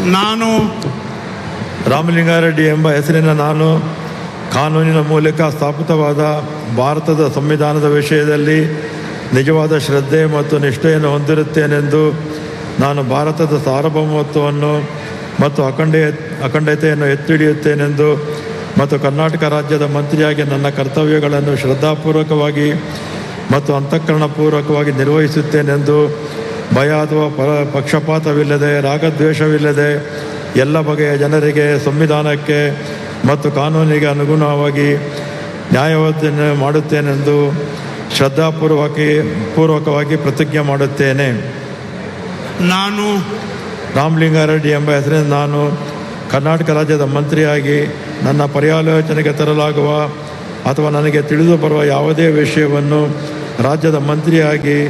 ನಾನು ರಾಮಲಿಂಗಾರೆಡ್ಡಿ ಎಂಬ ಹೆಸರಿನ ನಾನು ಕಾನೂನಿನ ಮೂಲಕ ಸ್ಥಾಪಿತವಾದ ಭಾರತದ ಸಂವಿಧಾನದ ವಿಷಯದಲ್ಲಿ ನಿಜವಾದ ಶ್ರದ್ಧೆ ಮತ್ತು ನಿಷ್ಠೆಯನ್ನು ಹೊಂದಿರುತ್ತೇನೆಂದು ನಾನು ಭಾರತದ ಸಾರ್ವಭೌಮತ್ವವನ್ನು ಮತ್ತು ಅಖಂಡತೆಯನ್ನು ಎತ್ತಿ ಹಿಡಿಯುತ್ತೇನೆಂದು ಮತ್ತು ಕರ್ನಾಟಕ ರಾಜ್ಯದ ಮಂತ್ರಿಯಾಗಿ ನನ್ನ ಕರ್ತವ್ಯಗಳನ್ನು ಶ್ರದ್ಧಾಪೂರ್ವಕವಾಗಿ ಮತ್ತು ಅಂತಃಕರಣಪೂರ್ವಕವಾಗಿ ನಿರ್ವಹಿಸುತ್ತೇನೆಂದು ಭಯ ಅಥವಾ ಪಕ್ಷಪಾತವಿಲ್ಲದೆ ರಾಗದ್ವೇಷವಿಲ್ಲದೆ ಎಲ್ಲ ಬಗೆಯ ಜನರಿಗೆ ಸಂವಿಧಾನಕ್ಕೆ ಮತ್ತು ಕಾನೂನಿಗೆ ಅನುಗುಣವಾಗಿ ನ್ಯಾಯವನ್ನು ಮಾಡುತ್ತೇನೆಂದು ಶ್ರದ್ಧಾಪೂರ್ವಕವಾಗಿ ಪ್ರತಿಜ್ಞೆ ಮಾಡುತ್ತೇನೆ. ನಾನು ರಾಮಲಿಂಗಾರೆಡ್ಡಿ ಎಂಬ ಹೆಸರಿನ ನಾನು ಕರ್ನಾಟಕ ರಾಜ್ಯದ ಮಂತ್ರಿಯಾಗಿ ನನ್ನ ಪರ್ಯಾಲೋಚನೆಗೆ ತರಲಾಗುವ ಅಥವಾ ನನಗೆ ತಿಳಿದು ಬರುವ ಯಾವುದೇ ವಿಷಯವನ್ನು ರಾಜ್ಯದ ಮಂತ್ರಿಯಾಗಿ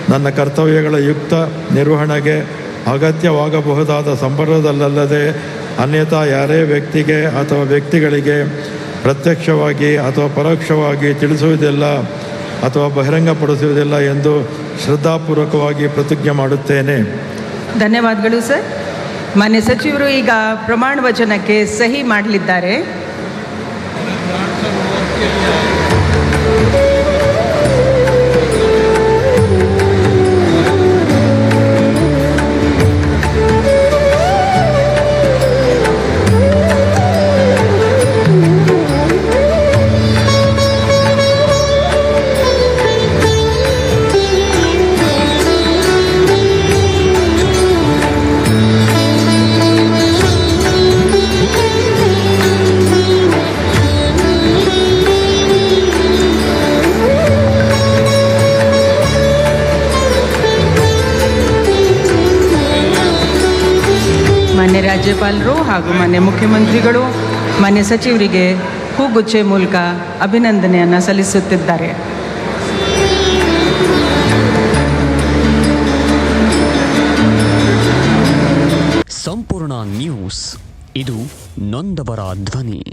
ನನ್ನ ಕರ್ತವ್ಯಗಳ ಯುಕ್ತ ನಿರ್ವಹಣೆಗೆ ಅಗತ್ಯವಾಗಬಹುದಾದ ಸಂದರ್ಭದಲ್ಲದೆ ಅನ್ಯಥಾ ಯಾರೇ ವ್ಯಕ್ತಿಗೆ ಅಥವಾ ವ್ಯಕ್ತಿಗಳಿಗೆ ಪ್ರತ್ಯಕ್ಷವಾಗಿ ಅಥವಾ ಪರೋಕ್ಷವಾಗಿ ತಿಳಿಸುವುದಿಲ್ಲ ಅಥವಾ ಬಹಿರಂಗಪಡಿಸುವುದಿಲ್ಲ ಎಂದು ಶ್ರದ್ಧಾಪೂರ್ವಕವಾಗಿ ಪ್ರತಿಜ್ಞೆ ಮಾಡುತ್ತೇನೆ. ಧನ್ಯವಾದಗಳು ಸರ್. ಮಾನ್ಯ ಸಚಿವರು ಈಗ ಪ್ರಮಾಣ ವಚನಕ್ಕೆ ಸಹಿ ಮಾಡಲಿದ್ದಾರೆ. ಮಾನ್ಯ ರಾಜ್ಯಪಾಲರು ಹಾಗೂ ಮಾನ್ಯ ಮುಖ್ಯಮಂತ್ರಿಗಳು ಮಾನ್ಯ ಸಚಿವರಿಗೆ ಹೂಗುಚ್ಚೆ ಮೂಲಕ ಅಭಿನಂದನೆಯನ್ನು ಸಲ್ಲಿಸುತ್ತಿದ್ದಾರೆ. ಸಂಪೂರ್ಣ ನ್ಯೂಸ್, ಇದು ನೊಂದವರ ಧ್ವನಿ.